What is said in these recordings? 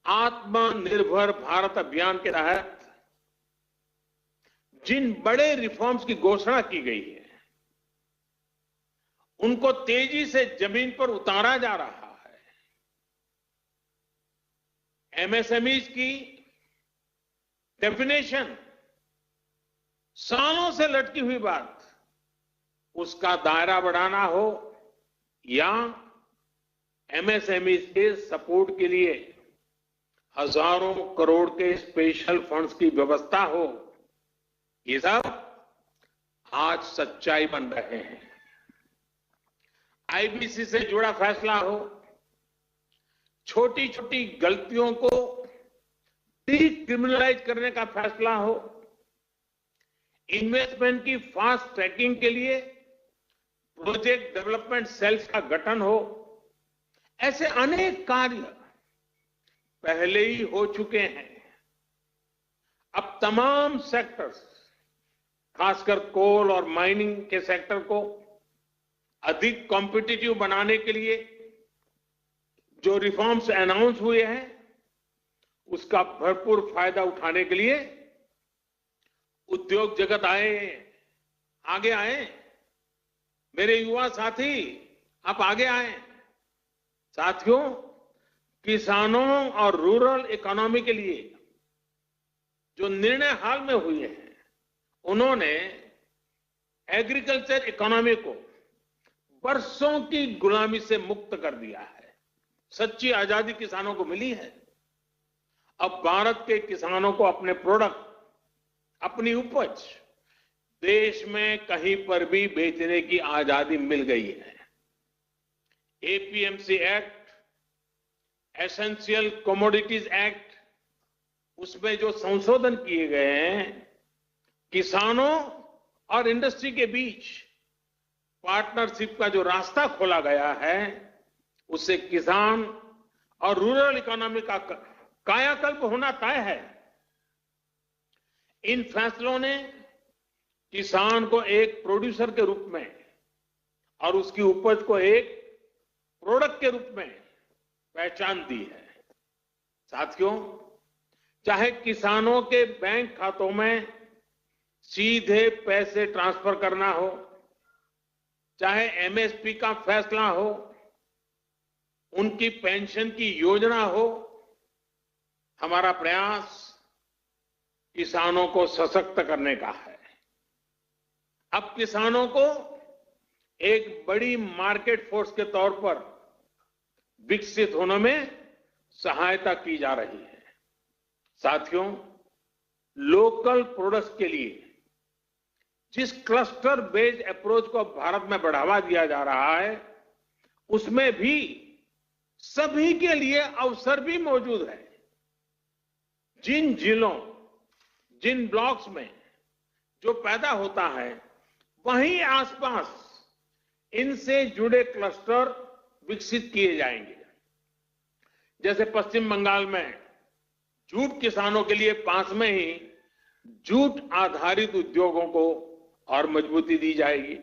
आत्मनिर्भर भारत अभियान के तहत जिन बड़े रिफॉर्म्स की घोषणा की गई है, उनको तेजी से जमीन पर उतारा जा रहा है। एमएसएमईज की डेफिनेशन सालों से लटकी हुई बात, उसका दायरा बढ़ाना हो या एमएसएमईज के सपोर्ट के लिए हजारों करोड़ के स्पेशल फंड्स की व्यवस्था हो, ये सब आज सच्चाई बन रहे हैं। आईबीसी से जुड़ा फैसला हो, छोटी छोटी गलतियों को डिक्रिमिनलाइज करने का फैसला हो, इन्वेस्टमेंट की फास्ट ट्रैकिंग के लिए प्रोजेक्ट डेवलपमेंट सेल्स का गठन हो, ऐसे अनेक कार्य पहले ही हो चुके हैं। अब तमाम सेक्टर्स, खासकर कोल और माइनिंग के सेक्टर को अधिक कॉम्पिटिटिव बनाने के लिए जो रिफॉर्म्स अनाउंस हुए हैं, उसका भरपूर फायदा उठाने के लिए उद्योग जगत आगे आए। मेरे युवा साथी, आप आगे आए। साथियों, किसानों और रूरल इकोनॉमी के लिए जो निर्णय हाल में हुए हैं, उन्होंने एग्रीकल्चर इकोनॉमी को बरसों की गुलामी से मुक्त कर दिया है। सच्ची आजादी किसानों को मिली है। अब भारत के किसानों को अपने प्रोडक्ट, अपनी उपज देश में कहीं पर भी बेचने की आजादी मिल गई है। APMC act, essential commodities act, उसमें जो संशोधन किए गए हैं, किसानों और इंडस्ट्री के बीच पार्टनरशिप का जो रास्ता खोला गया है, उससे किसान और रूरल इकोनॉमी का कायाकल्प होना तय है। इन फैसलों ने किसान को एक प्रोड्यूसर के रूप में और उसकी उपज को एक प्रोडक्ट के रूप में पहचान दी है। साथियों, चाहे किसानों के बैंक खातों में सीधे पैसे ट्रांसफर करना हो, चाहे एमएसपी का फैसला हो, उनकी पेंशन की योजना हो, हमारा प्रयास किसानों को सशक्त करने का है। अब किसानों को एक बड़ी मार्केट फोर्स के तौर पर विकसित होने में सहायता की जा रही है। साथियों, लोकल प्रोडक्ट्स के लिए जिस क्लस्टर बेस्ड अप्रोच को भारत में बढ़ावा दिया जा रहा है, उसमें भी सभी के लिए अवसर भी मौजूद है। जिन जिलों, जिन ब्लॉक्स में जो पैदा होता है, वहीं आसपास इनसे जुड़े क्लस्टर विकसित किए जाएंगे। जैसे पश्चिम बंगाल में जूट किसानों के लिए पास में ही जूट आधारित उद्योगों को और मजबूती दी जाएगी।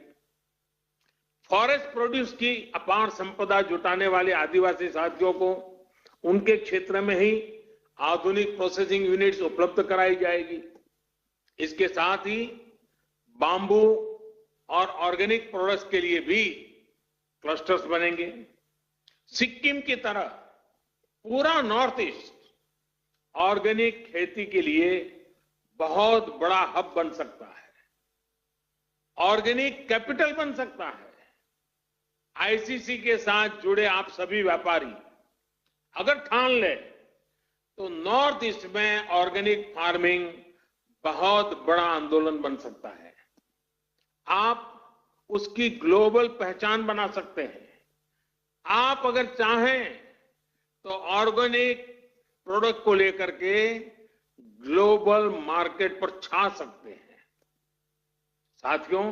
फॉरेस्ट प्रोड्यूस की अपार संपदा जुटाने वाले आदिवासी साथियों को उनके क्षेत्र में ही आधुनिक प्रोसेसिंग यूनिट्स उपलब्ध कराई जाएगी। इसके साथ ही बांबू और ऑर्गेनिक प्रोडक्ट्स के लिए भी क्लस्टर्स बनेंगे। सिक्किम की तरह पूरा नॉर्थ ईस्ट ऑर्गेनिक खेती के लिए बहुत बड़ा हब बन सकता है, ऑर्गेनिक कैपिटल बन सकता है। आईसीसी के साथ जुड़े आप सभी व्यापारी अगर ठान ले तो नॉर्थ ईस्ट में ऑर्गेनिक फार्मिंग बहुत बड़ा आंदोलन बन सकता है। आप उसकी ग्लोबल पहचान बना सकते हैं। आप अगर चाहें तो ऑर्गेनिक प्रोडक्ट को लेकर के ग्लोबल मार्केट पर छा सकते हैं। साथियों,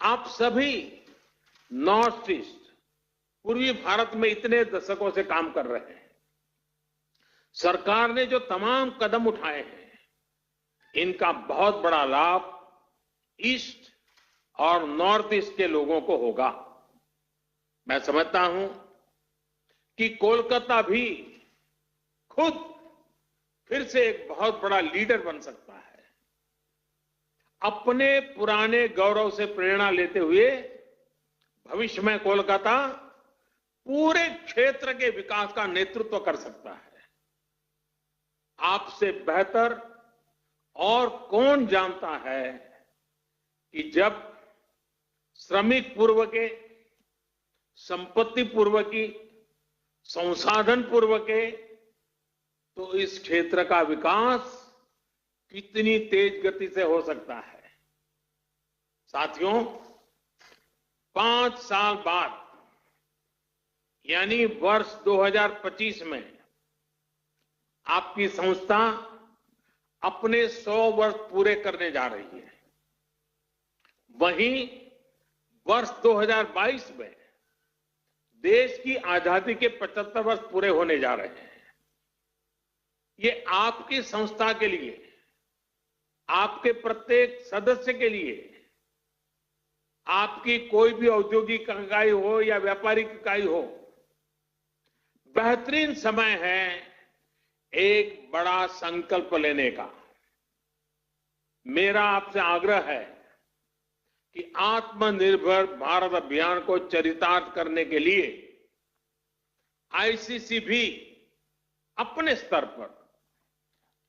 आप सभी नॉर्थ ईस्ट, पूर्वी भारत में इतने दशकों से काम कर रहे हैं। सरकार ने जो तमाम कदम उठाए हैं, इनका बहुत बड़ा लाभ ईस्ट और नॉर्थ ईस्ट के लोगों को होगा। मैं समझता हूं कि कोलकाता भी खुद फिर से एक बहुत बड़ा लीडर बन सकता है। अपने पुराने गौरव से प्रेरणा लेते हुए भविष्य में कोलकाता पूरे क्षेत्र के विकास का नेतृत्व कर सकता है। आपसे बेहतर और कौन जानता है कि जब श्रमिक पूर्व के, संपत्ति पूर्व की, संसाधन पूर्व के, तो इस क्षेत्र का विकास कितनी तेज गति से हो सकता है। साथियों, 5 साल बाद यानी वर्ष 2025 में आपकी संस्था अपने 100 वर्ष पूरे करने जा रही है। वहीं वर्ष 2022 में देश की आजादी के 75 वर्ष पूरे होने जा रहे हैं। ये आपकी संस्था के लिए, आपके प्रत्येक सदस्य के लिए, आपकी कोई भी औद्योगिक इकाई हो या व्यापारिक इकाई हो, बेहतरीन समय है एक बड़ा संकल्प लेने का। मेरा आपसे आग्रह है कि आत्मनिर्भर भारत अभियान को चरितार्थ करने के लिए आईसीसी भी अपने स्तर पर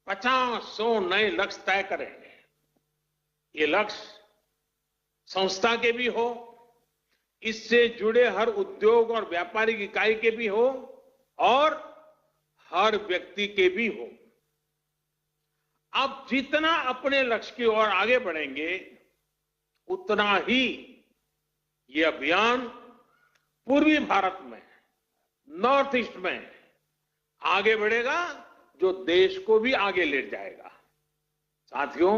50-100 नए लक्ष्य तय करेंगे। ये लक्ष्य संस्था के भी हो, इससे जुड़े हर उद्योग और व्यापारिक इकाई के भी हो और हर व्यक्ति के भी हो। आप जितना अपने लक्ष्य की ओर आगे बढ़ेंगे, उतना ही ये अभियान पूर्वी भारत में, नॉर्थ ईस्ट में आगे बढ़ेगा, जो देश को भी आगे ले जाएगा। साथियों,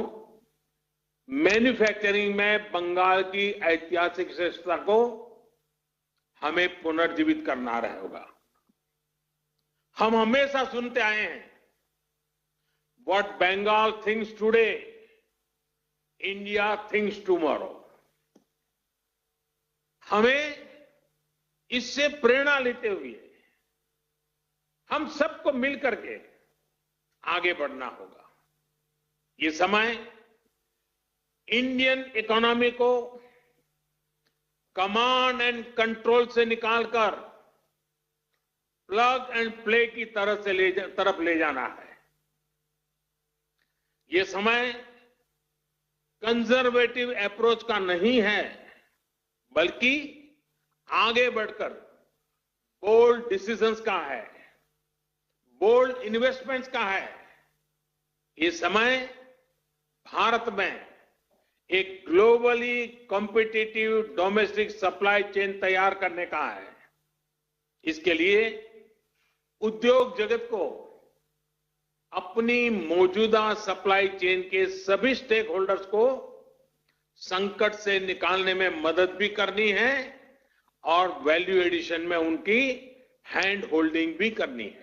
मैन्युफैक्चरिंग में बंगाल की ऐतिहासिक श्रेष्ठता को हमें पुनर्जीवित करना होगा। हम हमेशा सुनते आए हैं, what Bengal thinks today, India thinks tomorrow. हमें इससे प्रेरणा लेते हुए हम सबको मिलकर के आगे बढ़ना होगा। ये समय इंडियन इकोनॉमी को कमांड एंड कंट्रोल से निकालकर प्लग एंड प्ले की तरफ ले जाना है। ये समय कंजर्वेटिव अप्रोच का नहीं है, बल्कि आगे बढ़कर बोल्ड डिसीजंस का है, बोल्ड इन्वेस्टमेंट्स का है। ये समय भारत में एक globally competitive domestic supply chain तैयार करने का है। इसके लिए उद्योग जगत को अपनी मौजूदा सप्लाई चेन के सभी स्टेक होल्डर्स को संकट से निकालने में मदद भी करनी है और वैल्यू एडिशन में उनकी हैंड होल्डिंग भी करनी है।